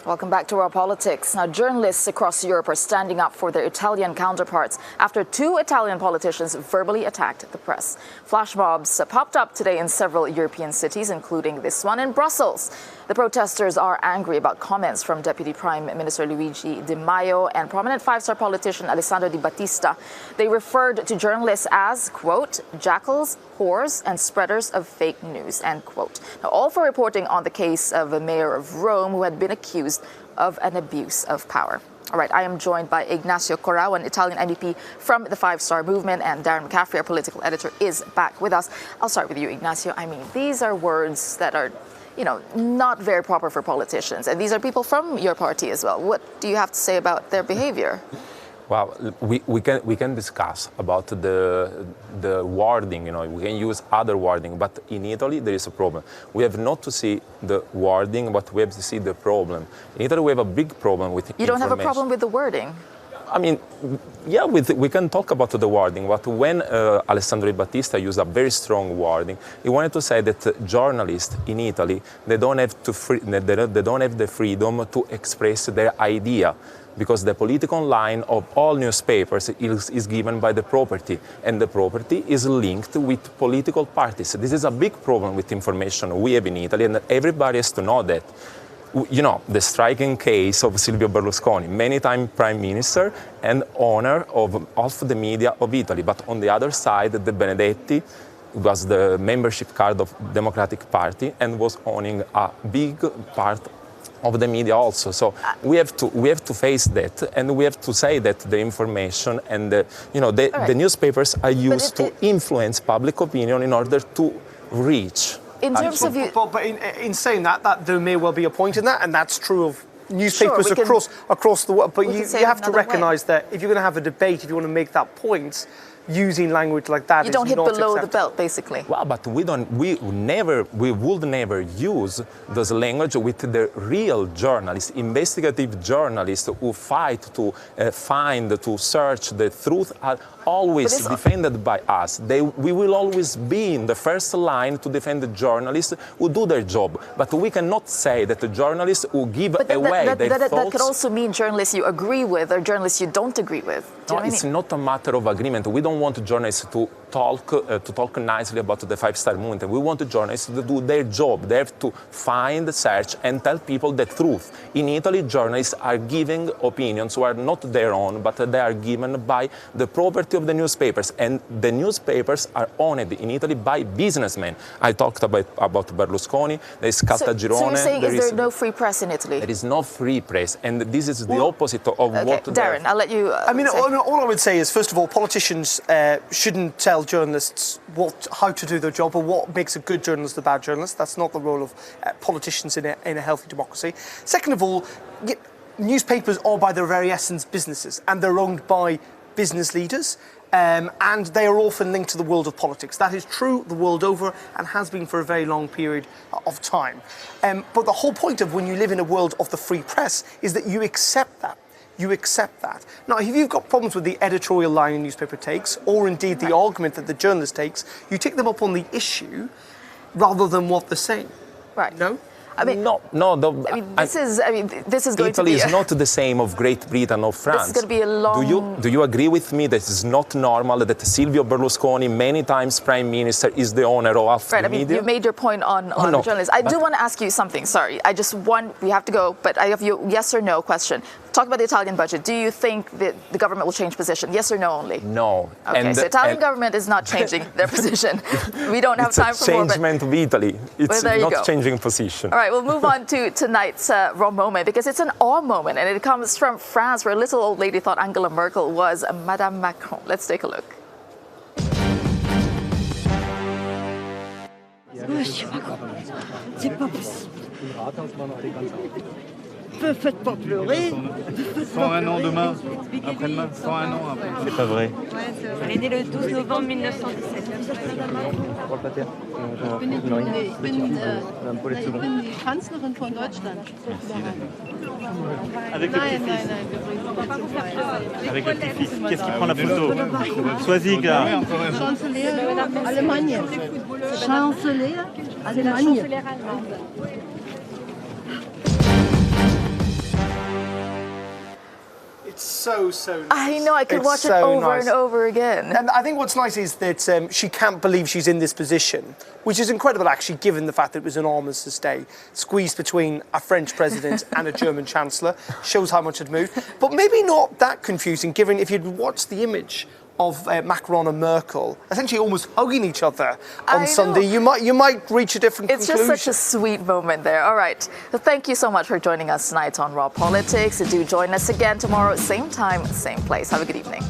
Welcome back to Our Politics. Now, journalists across Europe are standing up for their Italian counterparts after two Italian politicians verbally attacked the press. Flash mobs popped up today in several European cities, including this one in Brussels. The protesters are angry about comments from Deputy Prime Minister Luigi Di Maio and prominent five-star politician Alessandro Di Battista. They referred to journalists as, quote, jackals, whores, and spreaders of fake news, end quote. Now, all for reporting on the case of a mayor of Rome who had been accused of an abuse of power. All right, I am joined by Ignazio Corrao, an Italian MEP from the Five Star Movement, and Darren McCaffrey, our political editor, is back with us. I'll start with you, Ignazio. I mean, these are words that are, not very proper for politicians, and these are people from your party as well. What do you have to say about their behavior? Well, we can discuss about the wording, we can use other wording, but in Italy there is a problem. We have not to see the wording, but we have to see the problem. In Italy we have a big problem with You don't have a problem with the wording? I mean, yeah, we can talk about the wording, but when Alessandro Di Battista used a very strong wording, he wanted to say that journalists in Italy, they don't have the freedom to express their idea, because the political line of all newspapers is given by the property, and the property is linked with political parties. This is a big problem with information we have in Italy, and everybody has to know that. The striking case of Silvio Berlusconi, many time Prime Minister and owner of the media of Italy. But on the other side, the Benedetti was the membership card of Democratic Party and was owning a big part of the media also. So we have to face that, and we have to say that the information and the newspapers are used to influence public opinion in order to reach. In terms of but in saying that, there may well be a point in that, and that's true of newspapers across the world. But you have to recognise that if you're going to have a debate, if you want to make that point, using language like that, you don't hit below acceptable. the belt, basically. Well, but we would never use this language with the real journalists, investigative journalists who fight to to search the truth, are always defended by us. We will always be in the first line to defend the journalists who do their job. But we cannot say that the journalists who give away their thoughts... That could also mean journalists you agree with or journalists you don't agree with. No, it's not a matter of agreement. We don't want journalists to talk nicely about the five-star movement. We want the journalists to do their job. They have to find, search, and tell people the truth. In Italy, journalists are giving opinions who are not their own, but they are given by the property of the newspapers. And the newspapers are owned in Italy by businessmen. I talked about Berlusconi, there is Caltagirone. So you're saying, is there no free press in Italy? There is no free press, and this is the opposite of what... Darren, I'll let you... all I would say is, first of all, politicians shouldn't tell journalists how to do their job or what makes a good journalist a bad journalist. That's not the role of politicians in a healthy democracy. Second of all, newspapers are by their very essence businesses, and they're owned by business leaders, and they are often linked to the world of politics. That is true the world over and has been for a very long period of time. But the whole point of when you live in a world of the free press is that you accept that. You accept that. Now, if you've got problems with the editorial line a newspaper takes, or indeed the argument that the journalist takes, you take them up on the issue rather than what they're saying. Right. No? I mean, this is going Italy to be... is not the same of Great Britain or France. This is going to be a long... Do you agree with me that it's not normal that Silvio Berlusconi, many times Prime Minister, is the owner of the media? You made your point on the journalists. I do want to ask you something, sorry. We have to go, but I have you yes or no question. Talk about the Italian budget. Do you think that the government will change position? Yes or no only? No. Okay, so Italian government is not changing their position. We don't have time for more. It's a changement of Italy. It's not changing position. All right, we'll move on to tonight's raw moment, because it's an awe moment, and it comes from France, where a little old lady thought Angela Merkel was Madame Macron. Let's take a look. Monsieur Macron, c'est pas possible. Faites pas pleurer. 101 ans demain, après-demain, 101 ans après. C'est pas vrai. Elle est née le 12 novembre 1917. Ich bin die Kanzlerin von Deutschland. Avec le Nein, petit-fils. nein, nein. Avec le petit-fils. Qu'est-ce qui prend la photo? Sois-y, là. Chancelier Allemagne. Chancelier Allemagne. It's so nice. I know, I could It's watch it so over nice. and over again. And I think what's nice is that she can't believe she's in this position, which is incredible, actually, given the fact that it was an armistice day, squeezed between a French president and a German chancellor. Shows how much had moved. But maybe not that confusing, given if you'd watched the image of Macron and Merkel essentially almost hugging each other on Sunday, you might reach a different conclusion. It's just such a sweet moment there. All right. Well, thank you so much for joining us tonight on Raw Politics. Do join us again tomorrow, same time, same place. Have a good evening.